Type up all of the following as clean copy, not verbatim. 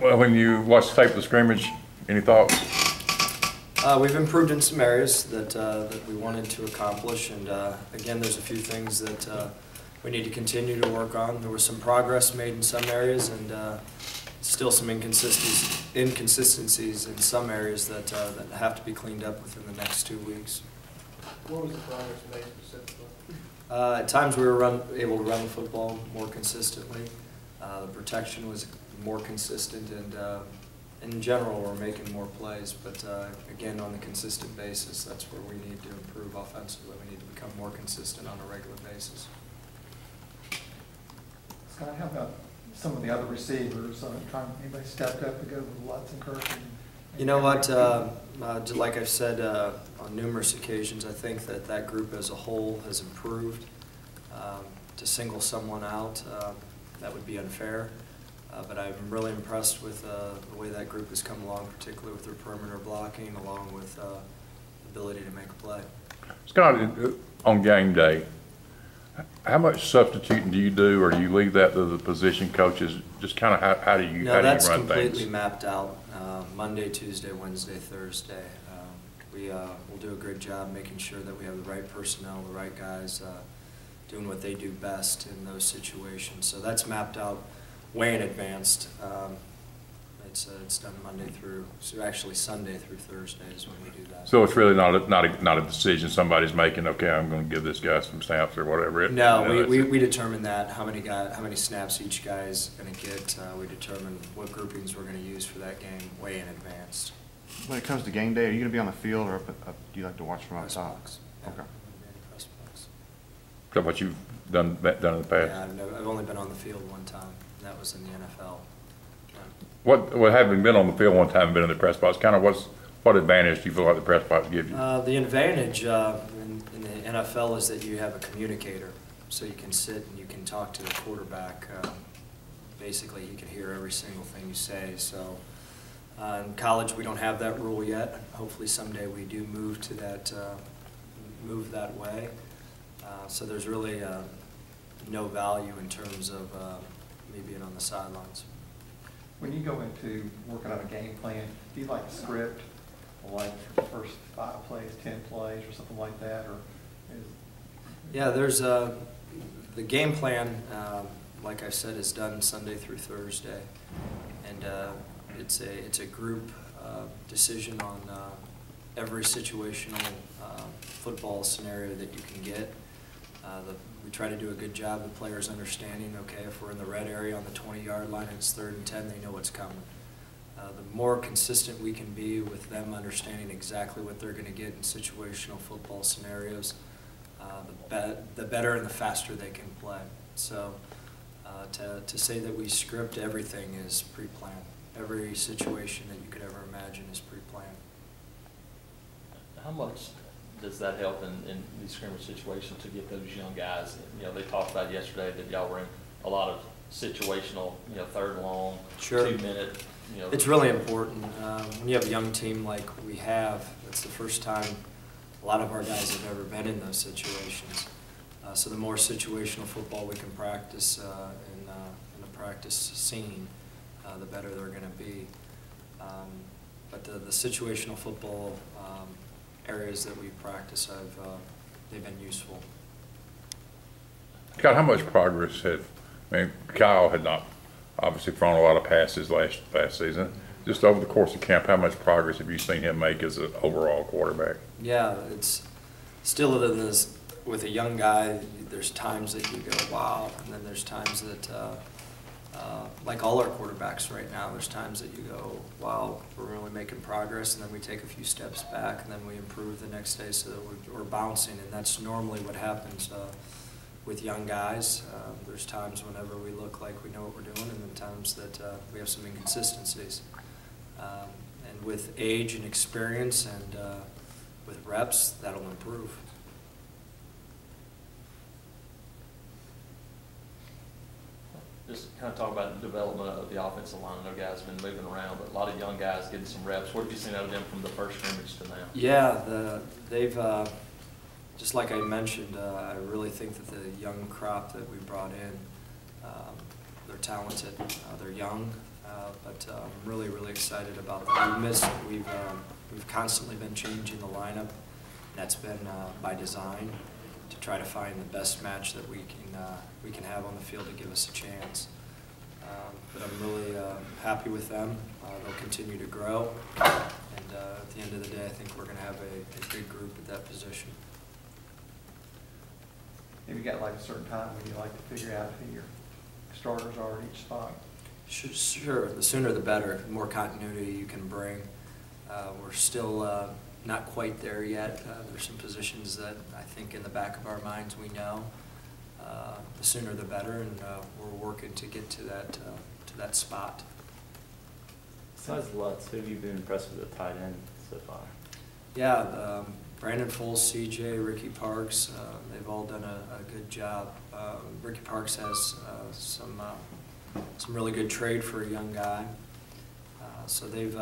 Well, when you watch the tape of the scrimmage, any thoughts? We've improved in some areas that we wanted to accomplish, and again, there's a few things that we need to continue to work on. There was some progress made in some areas, and still some inconsistencies in some areas that have to be cleaned up within the next 2 weeks. What was the progress made specifically? At times we were able to run the football more consistently. The protection was more consistent, and in general we're making more plays. But again, on a consistent basis, that's where we need to improve offensively. We need to become more consistent on a regular basis. Scott, how about some of the other receivers? Anybody stepped up to go with Lutz and Kirk? You know what? Like I've said on numerous occasions, I think that group as a whole has improved. To single someone out, that would be unfair. But I'm really impressed with the way that group has come along, particularly with their perimeter blocking, along with the ability to make a play. Scott, on game day, how much substituting do you do, or do you leave that to the position coaches? Just kind of how do you run things? No, that's completely mapped out. Monday, Tuesday, Wednesday, Thursday. We'll do a good job making sure that we have the right personnel, the right guys doing what they do best in those situations. So that's mapped out way in advance. It's done Monday through, so actually Sunday through Thursday is when we do that. So it's really not a decision somebody's making. Okay, I'm going to give this guy some snaps or whatever. No, we determine that how many snaps each guy is going to get. We determine what groupings we're going to use for that game way in advance. When it comes to game day, are you going to be on the field, or do you like to watch from outside? Yeah. Okay. Press box. Is that what you've done in the past? Yeah, I've only been on the field one time, and that was in the NFL. What having been on the field one time and been in the press box, kind of what advantage do you feel like the press box gives you? The advantage in the NFL is that you have a communicator, so you can sit and you can talk to the quarterback. Basically, he can hear every single thing you say. So in college, we don't have that rule yet. Hopefully, someday we do move to that way. So there's really no value in terms of me being on the sidelines. When you go into working on a game plan, do you like script, like the first 5 plays, 10 plays, or something like that? Or yeah, there's the game plan, like I said, is done Sunday through Thursday, and it's a group decision on every situational football scenario that you can get. We try to do a good job of players understanding, okay, if we're in the red area on the 20-yard line and it's 3rd and 10, they know what's coming. The more consistent we can be with them understanding exactly what they're going to get in situational football scenarios, the better and the faster they can play. So to say that we script everything is pre-planned. Every situation that you could ever imagine is pre-planned. How much does that help in these scrimmage situations to get those young guys? You know, they talked about yesterday that y'all were in a lot of situational, 3rd and long, sure. 2-minute. It's really important. When you have a young team like we have, it's the first time a lot of our guys have ever been in those situations. So the more situational football we can practice in a practice scene, the better they're going to be. But the situational football areas that we practice, they've been useful. Scott, how much progress Kyle had not obviously thrown a lot of passes last season. Just over the course of camp, how much progress have you seen him make as an overall quarterback? Yeah, it's still with a young guy, there's times that you go, wow, and then there's times that, like all our quarterbacks right now, there's times that you go, wow, we're really making progress, and then we take a few steps back, and then we improve the next day so that we're bouncing, and that's normally what happens with young guys. There's times whenever we look like we know what we're doing, and then times that we have some inconsistencies. And with age and experience and with reps, that'll improve. Just kind of talk about the development of the offensive line. I know guys have been moving around, but a lot of young guys getting some reps. What have you seen out of them from the first scrimmage to now? Yeah, they've, just like I mentioned, I really think that the young crop that we brought in, they're talented, they're young, But I'm really, really excited about that. We've constantly been changing the lineup. That's been by design to try to find the best match that we can have on the field to give us a chance. But I'm really happy with them. They'll continue to grow, and at the end of the day, I think we're going to have a good group at that position. Have you got like a certain time when you like to figure out who your starters are in each spot? Sure. The sooner the better. The more continuity you can bring. We're still not quite there yet. There's some positions that I think in the back of our minds we know. The sooner the better, and we're working to get to that spot. Besides Lutz, who have you been impressed with the tight end so far? Yeah, Brandon Foles, CJ, Ricky Parks, they've all done a good job. Ricky Parks has some really good trade for a young guy. So they've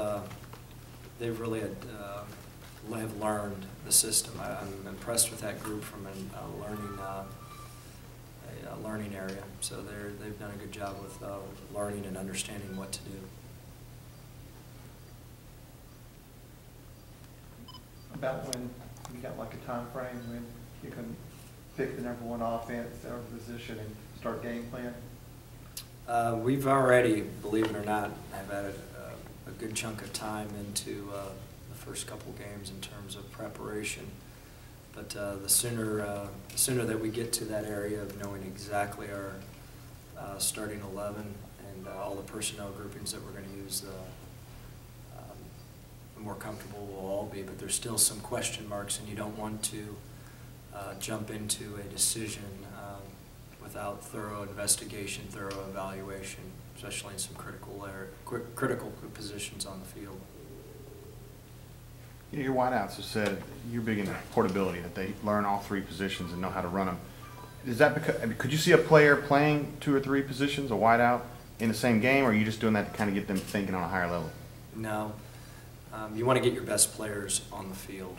really have learned the system. I'm impressed with that group from a learning area. So they've done a good job with learning and understanding what to do. About when you got like a time frame when you can pick the #1 offense or position and start game plan? We've already, believe it or not, have added a good chunk of time into the first couple games in terms of preparation. But the sooner that we get to that area of knowing exactly our starting 11 and all the personnel groupings that we're going to use, the more comfortable we'll all be. But there's still some question marks, and you don't want to jump into a decision without thorough investigation, thorough evaluation, especially in some critical positions on the field. Yeah, your wideouts have said you're big into portability, that they learn all 3 positions and know how to run them. Is that because, I mean, could you see a player playing 2 or 3 positions, a wideout, in the same game, or are you just doing that to kind of get them thinking on a higher level? No. You want to get your best players on the field.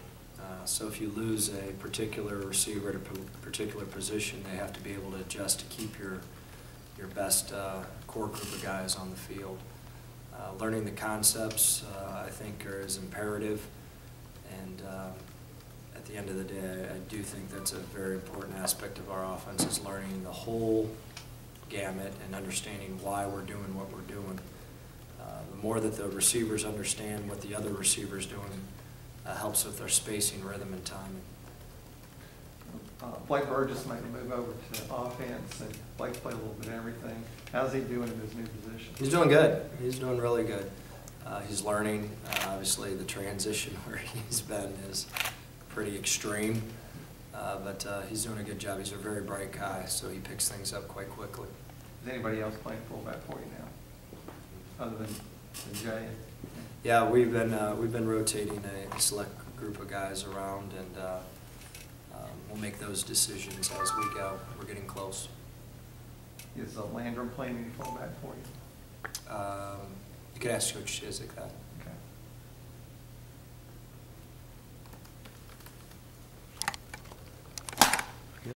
So if you lose a particular receiver at a particular position, they have to be able to adjust to keep your best core group of guys on the field. Learning the concepts, I think, is imperative. And at the end of the day, I do think that's a very important aspect of our offense, is learning the whole gamut and understanding why we're doing what we're doing. The more that the receivers understand what the other receiver's doing, helps with their spacing, rhythm, and timing. Blake Burgess made a move over to offense, and Blake's played a little bit of everything. How's he doing in his new position? He's doing good. He's doing really good. He's learning. Obviously, the transition where he's been is pretty extreme, but he's doing a good job. He's a very bright guy, so he picks things up quite quickly. Is anybody else playing fullback for you now, other than Jay? Yeah, we've been rotating a select group of guys around, and we'll make those decisions as we go. We're getting close. Is Landrum playing any fullback for you? You could ask Coach Chizik that.